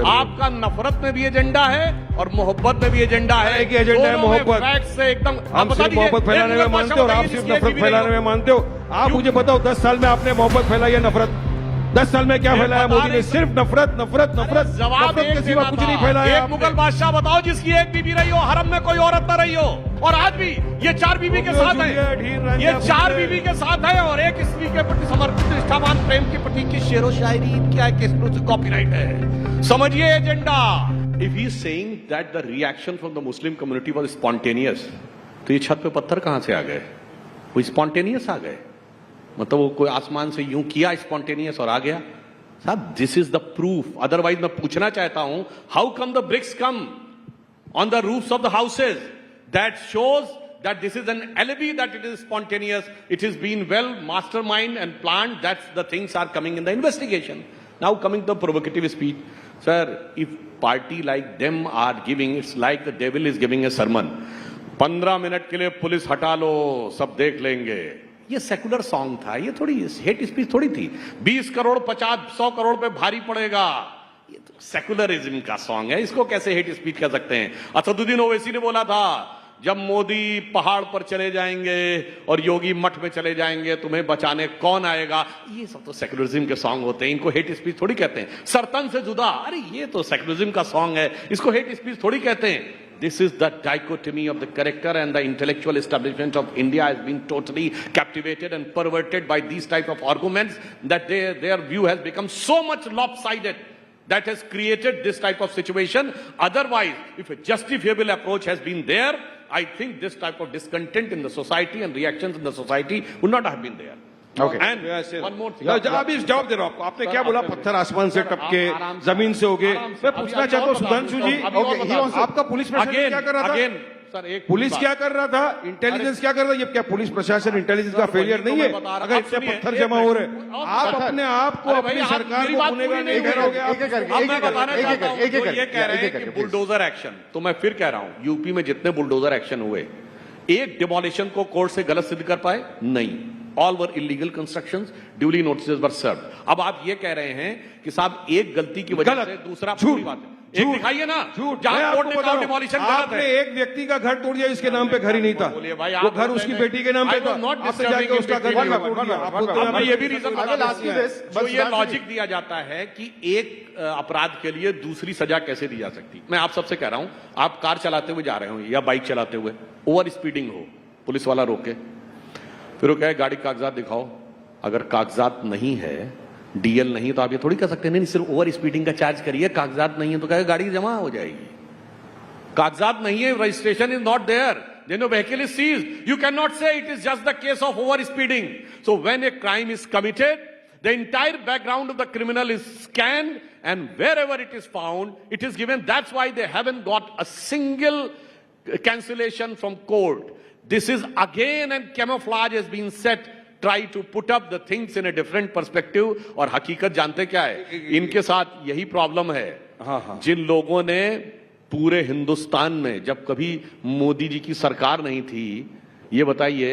आपका नफरत में भी एजेंडा है और मोहब्बत में भी एजेंडा है। एक एजेंडा है मोहब्बत। फैक्ट से एकदम हम सिर्फ मोहब्बत फैलाने में मानते हो और आप सिर्फ नफरत फैलाने में मानते हो। आप मुझे बताओ 10 साल में आपने मोहब्बत फैलाई है नफरत? 10 साल में क्या फैलाया मोदी ने? सिर्फ नफरत नफरत नफरत। जवाब नफरत के सिवा कुछ नहीं फैलाया। एक मुगल बादशाह बताओ जिसकी एक बीबी रही हो, हरम में कोई औरत न रही हो, और आज भी ये 4 बीबी के साथ है, ये 4 बीबी के साथ है, और एक स्त्री के प्रति समर्पित निष्ठावान प्रेम के प्रतीक की शेरो शायरी क्या है, कॉपीराइट है। समझिए agenda. If he is saying that the reaction from the Muslim community was spontaneous, तो ये छत पे पत्थर कहां से आ गए? वो स्पॉन्टेनियस आ गए? मतलब वो कोई आसमान से यूं किया स्पॉन्टेनियस और आ गया? साहब, this is the proof. Otherwise मैं पूछना चाहता हूं, how come the bricks come on the roofs of the houses? That shows that this is an alibi that it is spontaneous. It has been well mastermind and planned. That's the things are coming in the investigation. Now coming to the provocative speech. Sir, if party like them are giving, it's like the devil is giving a sermon. 15 minute के लिए police हटा लो, सब देख लेंगे। ये secular song था, ये थोड़ी हेट स्पीच थोड़ी थी। 20 करोड़ 50-100 करोड़ पे भारी पड़ेगा, ये तो सेकुलरिज्म का सॉन्ग है, इसको कैसे हेट स्पीच कह सकते हैं? असदुद्दीन ओवैसी ने बोला था, जब मोदी पहाड़ पर चले जाएंगे और योगी मठ में चले जाएंगे, तुम्हें बचाने कौन आएगा? ये सब तो सेकुलरिज्म के सॉन्ग होते हैं, इनको हेट स्पीच थोड़ी कहते हैं। सरतन से जुदा, अरे ये तो सेकुलरिज्म का सॉन्ग है, इसको हेट स्पीच थोड़ी कहते हैं। This is the dichotomy of the character, and the intellectual establishment of India has been totally captivated and perverted by these type of arguments, that their view has become so much lopsided that has created this type of situation. Otherwise, if a justifiable approach has been there, I think this type of discontent in the society and reactions in the society would not have been there. Okay. And one more thing. अभी जवाब दे रहा हूं आपको। आपने क्या बोला? पत्थर आसमान से टपके, जमीन से उगे। मैं पूछना चाहता हूँ सुधांशु जी, आपका पुलिस प्रशासन क्या कर रहा था? सर, एक पुलिस क्या कर रहा था? इंटेलिजेंस क्या कर रहा था? ये क्या पुलिस प्रशासन इंटेलिजेंस का फेलियर नहीं है? अगर इतने पत्थर जमा हो रहे, आप अपने आप को अपनी सरकार को गुनेगार नहीं ठहराओगे? मैं बताना चाहता हूं, ये कह रहे हैं कि बुलडोजर एक्शन, तो मैं फिर कह रहा हूं, यूपी में जितने बुलडोजर एक्शन हुए, एक डिमोलिशन को कोर्ट से गलत सिद्ध कर पाए? नहीं। All were illegal constructions, duly notices were served. अब आप ये कह रहे हैं कि साहब एक गलती की वजह से दूसरा, पूरी बात है, एक दिखाइए ना जहां कोर्ट ने कहा डिमोलिशन गलत है। आपने एक व्यक्ति का घर तोड़ दिया, इसके नाम पे घर ही नहीं था, वो घर उसकी बेटी के नाम पे था, आपने जाके उसका घर तोड़ दिया। ये भी रीजन तो ये लॉजिक दिया जाता है कि एक अपराध के लिए दूसरी सजा कैसे दी जा सकती। मैं आप सबसे कह रहा हूं, आप कार चलाते हुए जा रहे हो या बाइक चलाते हुए, ओवर स्पीडिंग हो, पुलिस वाला रोके, फिर वो कहे गाड़ी कागजात दिखाओ, अगर कागजात नहीं है, डीएल नहीं, तो आप ये थोड़ी कह सकते नहीं सिर्फ ओवर स्पीडिंग का चार्ज करिए, कागजात नहीं है तो कहे गाड़ी जमा हो जाएगी। कागजात नहीं है, registration is not there, then your vehicle is seized. You cannot say it is just the case of over speeding. So when a crime is committed, the entire background of the criminal is scanned, and wherever it is found, it is given. That's why they haven't got a single cancellation from court. This is again, and camouflage has been set, try to put up the things in a different perspective. और हकीकत जानते क्या है? इनके साथ यही problem है। जिन लोगों ने पूरे हिंदुस्तान में, जब कभी मोदी जी की सरकार नहीं थी, ये बताइए,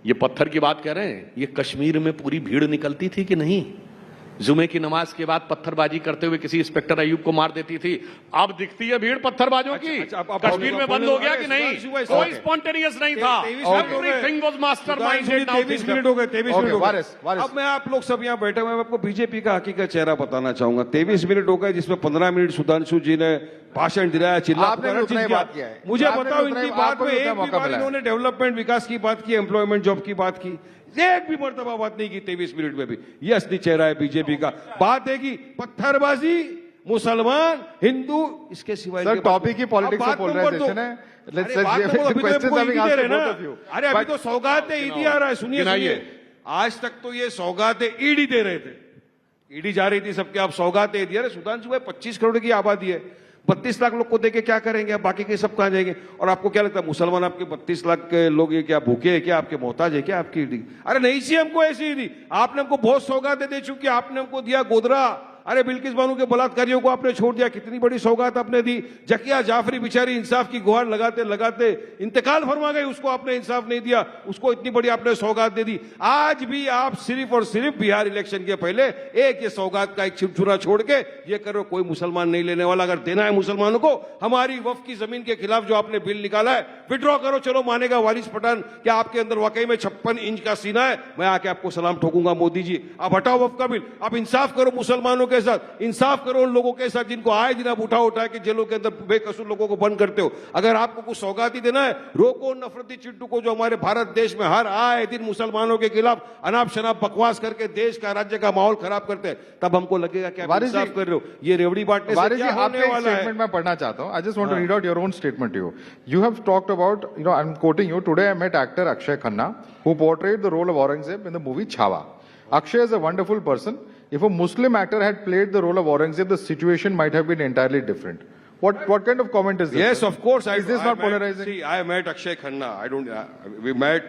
ये पत्थर की बात कह रहे हैं, ये कश्मीर में पूरी भीड़ निकलती थी कि नहीं? जुमे की नमाज के बाद पत्थरबाजी करते हुए किसी इंस्पेक्टर अयूब को मार देती थी। अब दिखती है भीड़ पत्थरबाजों की। कश्मीर में बंद हो गया कि नहीं? कोई स्पॉन्टेनियस नहीं था, एवरीथिंग वाज मास्टरमाइंडेड। 23 मिनट हो गए, 23 मिनट हो गए। अब मैं आप लोग सब यहाँ बैठे हुए, मैं आपको बीजेपी का हकीकत चेहरा बताना चाहूंगा। 23 मिनट हो गए, जिसमें 15 मिनट सुधांशु जी ने भाषण दिलाया, चिल्ला किया। मुझे बताओ, इनकी बात में एक भी बार इन्होंने डेवलपमेंट, विकास की बात की, एम्प्लॉयमेंट, जॉब की बात की? एक भी मर्तबा बात नहीं की 23 मिनट में भी। ये असली चेहरा है बीजेपी का। बात है कि पत्थरबाजी, मुसलमान, हिंदू, इसके सिवाय टॉपिक ही पॉलिटिक्स से पोलराइजेशन है। अरे अभी तो सौगातें ईडी आ रहा है, सुनिए। आज तक तो ये सौगातें ईडी दे रहे थे, ईडी जा रही थी सबके, आप सौगातें दिए। अरे सुधांशु भाई, 25 करोड़ की आबादी है, 32 लाख लोग को देके क्या करेंगे आप? बाकी के सब कहां जाएंगे? और आपको क्या लगता है मुसलमान आपके 32 लाख के लोग ये क्या भूखे हैं क्या? आपके मोहताज है क्या आपकी ईडी? अरे नहीं सी हमको ऐसी ईडी। आपने हमको बहुत सौगातें दे चुकी, आपने हमको दिया गोदरा, अरे बिल्किस बानो के बलात्कारियों को आपने छोड़ दिया, कितनी बड़ी सौगात आपने दी। जकिया जाफरी बेचारी इंसाफ की गुहार लगाते लगाते इंतकाल फरमा गई, उसको आपने इंसाफ नहीं दिया, उसको इतनी बड़ी आपने सौगात दे दी। आज भी आप सिर्फ और सिर्फ बिहार इलेक्शन के पहले एक ये सौगात का एक छिपछुरा छोड़ के ये करो, कोई मुसलमान नहीं लेने वाला। अगर देना है मुसलमानों को हमारी वक्फ की जमीन के खिलाफ जो आपने बिल निकाला है, विड्रॉ करो, चलो मानेगा वारिस पठान। क्या आपके अंदर वाकई में 56 इंच का सीना है? मैं आके आपको सलाम ठोकूंगा मोदी जी। आप हटाओ वक्फ का बिल, आप इंसाफ करो मुसलमानों के साथ, इंसाफ करो उन लोगों के साथ जिनको आए दिन आप उठा के जेलों के अंदर बेकसूर लोगों को बंद करते हो। अगर आपको कुछ सौगाती देना है, रोको नफरती चिट्टू को जो हमारे भारत देश में हर आए दिन मुसलमानों के खिलाफ अनाप शनाप बकवास करके देश का राज्य का माहौल खराब करते हैं। तब हमको लगेगा कि आप इंसाफ कर रहे हो। ये रेवड़ी बांटने से क्या होने वाला है? स्टेटमेंट मैं पढ़ना चाहता हूं। I just want to read out your own statement to you. You have talked about, I am quoting you, today I met actor Akshay Khanna who portrayed the role of Aurangzeb in the movie Chhawa. Akshay is a wonderful person. If a Muslim actor had played the role of Aurangzeb, the situation might have been entirely different. What kind of comment is this? Yes, of course. Is this not polarizing? See, I met Akshay Khanna. We met.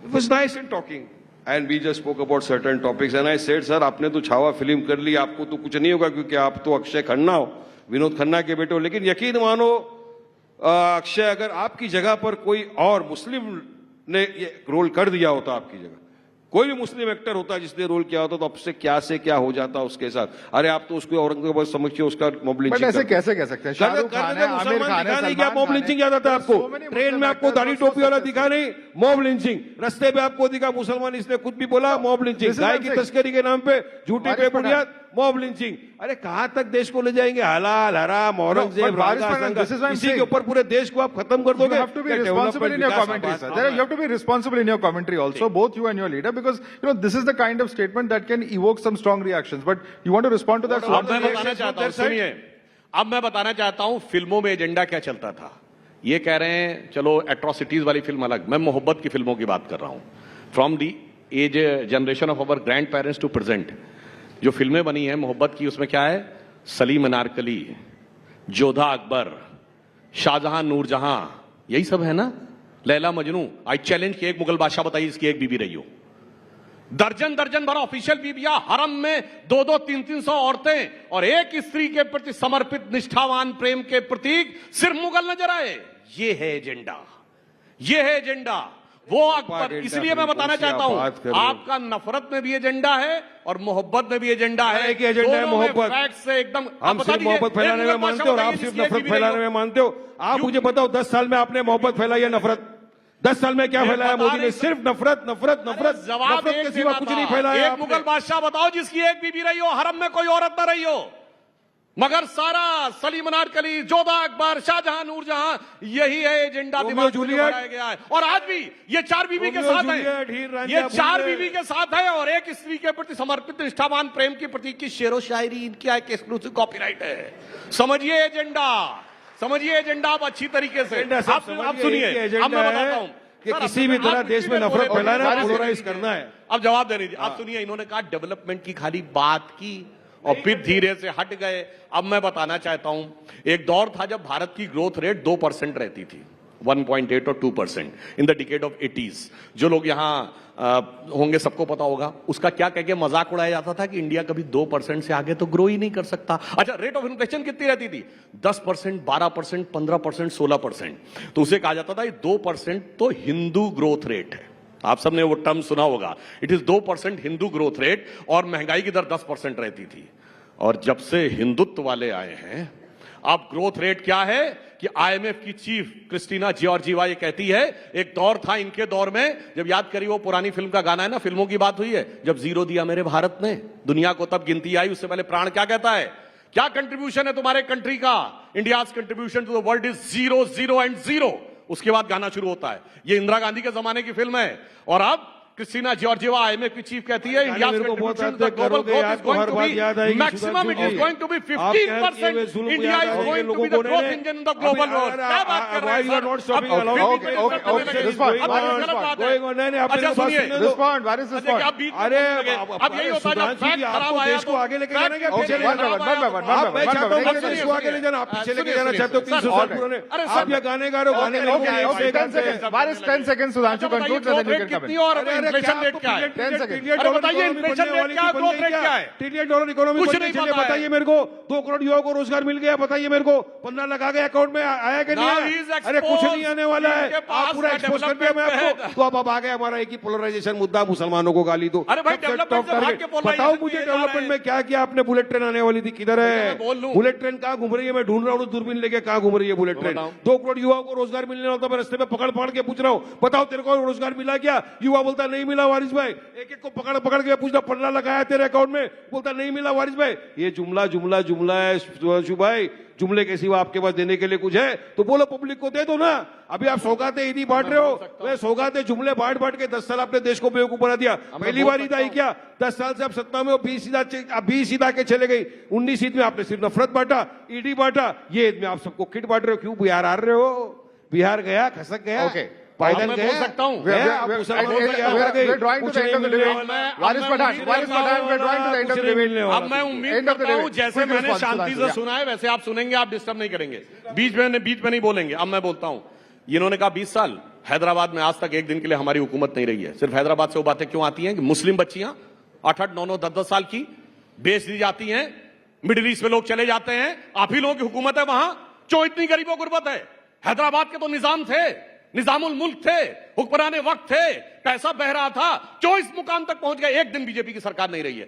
It was nice in talking. And we just spoke about certain topics. And I said, sir, आपने तो Chhaava film कर ली, आपको तो कुछ नहीं होगा क्योंकि आप तो अक्षय खन्ना हो, विनोद खन्ना के बेटे हो। लेकिन यकीन मानो अक्षय, अगर आपकी जगह पर कोई और मुस्लिम ने ये रोल कर दिया होता, आपकी जगह कोई भी मुस्लिम एक्टर होता जिसने रोल किया होता, तो अब से क्या हो जाता उसके साथ। अरे आप तो उसको औरंगजेब समझिए, उसका मॉब लिंचिंग ऐसे कैसे कह सकते हैं? शाहरुख खान है, आमिर खान है, क्या मॉब लिंचिंग याद आता है आपको? ट्रेन में आपको दाढ़ी टोपी वाला दिखा नहीं, मॉब लिंचिंग। रस्ते पे आपको दिखा मुसलमान, इसने कुछ भी बोला, मॉब लिंचिंग। गाय की तस्करी के नाम पे झूठी बेबुनियाद मॉब लिंचिंग। अरे कहां तक देश को ले जाएंगे? हलाल हराम औरंगजेब इसी के ऊपर पूरे देश को आप खत्म कर दोगे। You have to be responsible in your commentary, sir. You have to be responsible in your commentary also, both you and your leader, because this is the kind of statement that can evoke some strong reactions. But you want to respond to that? अब मैं बताना चाहता हूं, सुनिए, अब मैं बताना चाहता हूं फिल्मों में एजेंडा क्या चलता था। ये कह रहे हैं चलो एट्रोसिटीज वाली फिल्म अलग, मैं मोहब्बत की फिल्मों की बात कर रहा हूं। From the age generation of our grandparents to present जो फिल्में बनी है मोहब्बत की, उसमें क्या है? सलीम अनारकली, जोधा अकबर, शाहजहां नूरजहां, यही सब है ना। लैला मजनू। आई चैलेंज कि एक मुगल बादशाह बताइए इसकी एक बीबी रही हो। दर्जन दर्जन भर ऑफिशियल बीबियां, हरम में 200 300 औरतें और एक स्त्री के प्रति समर्पित निष्ठावान प्रेम के प्रतीक सिर्फ मुगल नजर आए। ये है एजेंडा, ये है एजेंडा। वो अकबर, इसलिए मैं बताना चाहता हूं आपका नफरत में भी एजेंडा है और मोहब्बत में भी एजेंडा है। एक एजेंडा है मोहब्बत से एकदम। हम सिर्फ मोहब्बत फैलाने में मानते हो और आप सिर्फ नफरत फैलाने में मानते हो। आप मुझे बताओ 10 साल में आपने मोहब्बत फैलाई है नफरत? 10 साल में क्या फैलाया मोदी ने? सिर्फ नफरत नफरत नफरत। जवाब के सिवा कुछ नहीं फैलाया। एक मुगल बादशाह बताओ जिसकी एक बीबी रही हो, हरम में कोई औरत न रही हो। मगर सारा सलीम अनारकली, जोधा अकबर, शाहजहां नूरजहां, यही है एजेंडा दिमाग में बनाया गया है। और आज भी ये 4 बीवी के साथ है, ये 4 बीवी के साथ है और एक स्त्री के प्रति समर्पित निष्ठावान प्रेम की प्रतीक की शेरो शायरी इनकी एक एक्सक्लूसिव कॉपीराइट है। समझिए एजेंडा, समझिए एजेंडा आप अच्छी तरीके से। आप सुनिए, अब मैं बताता हूं कि किसी भी तरह देश में नफरत फैलाना है, पोलराइज करना है। अब जवाब दे दीजिए। आप सुनिए, इन्होंने कहा डेवलपमेंट की खाली बात की और फिर धीरे से हट गए। अब मैं बताना चाहता हूं, एक दौर था जब भारत की ग्रोथ रेट 2% रहती थी, 1.8 और 2% in the decade of 80s। जो लोग यहां होंगे सबको पता होगा उसका क्या कह के मजाक उड़ाया जाता था कि इंडिया कभी 2% से आगे तो ग्रो ही नहीं कर सकता। अच्छा, रेट ऑफ इन्फ्लेशन कितनी रहती थी? 10%, 12%, 15%, 16%। तो उसे कहा जाता था ये 2% तो हिंदू ग्रोथ रेट है। आप सबने वो टर्म सुना होगा, it is 2% Hindu growth rate, और महंगाई की दर 10% रहती थी। और जब से हिंदुत्व वाले आए हैं, अब ग्रोथ रेट क्या है कि आईएमएफ की चीफ क्रिस्टीना जॉर्जिवा ये कहती है, एक दौर था इनके दौर में, जब याद करिए वो पुरानी फिल्म का गाना है ना, फिल्मों की बात हुई है, जब जीरो दिया मेरे भारत ने दुनिया को तब गिनती आई। उससे पहले प्राण क्या कहता है? क्या कंट्रीब्यूशन है तुम्हारे कंट्री का? India's contribution to the world is 0, 0 and 0। उसके बाद गाना शुरू होता है। ये इंदिरा गांधी के जमाने की फिल्म है। और अब क्रिस्टीना जॉर्जिवा आईएमएफ की चीफ कहती है India maximum it is going to be 15%। India is going to be the growth engine in the global world. क्या बात कर रहे हैं? अरे अब यही होता है जब फैक्ट खराब आया देश को आगे लेके जाना क्या पीछे ले जाना? मैं चाहता हूं देश को आगे ले जाना, आप पीछे लेके जाना चाहते हो। 300 साल पुराने आप ये गाने गा रहे हो, गाने 10 seconds Sudhanshu, conclude, and then you can come in. Inflation rate क्या है? 10 seconds. अरे बताइए इन्फ्लेशन रेट क्या है, ग्रोथ रेट क्या है? $1 ट्रिलियन इकोनॉमी कुछ बनने नहीं के लिए पता है। बताइए मेरे को। 2 करोड़ युवाओं को रोजगार मिल गया, बताइए मेरे को। 15 लाख आ गए अकाउंट में, आया कि नहीं Now आया? he is अरे कुछ exposed. नहीं आने वाला है, इनके पास आप पूरा का एक्सपोज कर दिया मैं development आपको। तो अब आ गया हमारा एक ही पोलराइजेशन मुद्दा, मुसलमानों को गाली दो। अरे भाई, सबसे डेवलपमेंट top से भाग target। के polarization बताओ में मुझे ये जा रहे डेवलपमेंट हैं। में क्या किया आपने? बुलेट ट्रेन आने वाली थी, किधर मैं बोल है लूं। Bullet train? कहाँ घूम रही है? मैं ढूंढ रहा हूँ दूरबीन लेके, कहाँ घूम रही है बुलेट ट्रेन? बताओ। 2 करोड़ युवाओं को रोजगार मिलने वाला था, मैं रस्ते में पकड़ पकड़ के पूछ रहा हूँ, बताओ तेरे को रोजगार मिला क्या? युवा बोलता नहीं मिला वारिस भाई। एक एक को पकड़ पकड़ के पूछना, 15 लगाया तेरे अकाउंट में, बोलता नहीं मिला वारिस भाई। ये जुमला जुमला जुमला है सुभाष भाई। जुमले के सिवा आपके पास देने के लिए कुछ है तो बोलो, पब्लिक को दे दो ना। अभी आप सौगातें ईदी बांट रहे हो, वे सौगातें जुमले बांट बांट के 10 साल आपने देश को बेवकूफ बना दिया। पहली बार ईद आई क्या? 10 साल से आप सत्ता में हो, 20 ईद आके चले गई। 19 ईद में आपने सिर्फ नफरत बांटा, ईडी बांटा। ये ईद में आप सबको किट बांट रहे हो। क्यों बिहार हार रहे हो? बिहार गया, खसक गया, Okay. पैदल मैं गया। बोल सकता हूँ। We're drawing to the end of the debate. Waris Pathan, we're drawing to the end of the debate. अब मैं उम्मीद करता हूँ जैसे मैंने शांति से सुना है वैसे आप सुनेंगे, आप डिस्टर्ब नहीं करेंगे, बीच में नहीं बोलेंगे। अब मैं बोलता हूँ, इन्होंने कहा 20 साल हैदराबाद में आज तक एक दिन के लिए हमारी हुकूमत नहीं रही है। सिर्फ हैदराबाद से वो बातें क्यों आती हैं कि मुस्लिम बच्चियां 8-8, 9-9, 10-10 साल की बेच दी जाती हैं, मिडिल ईस्ट में लोग चले जाते हैं, आप ही लोगों की हुकूमत है वहां। क्यों इतनी गरीबों गुर्बत है? हैदराबाद के तो निजाम थे, निजामुल मुल्क थे, हुक्मराने वक्त थे, पैसा बह रहा था। क्यों इस मुकाम तक पहुंच गए? एक दिन बीजेपी की सरकार नहीं रही है।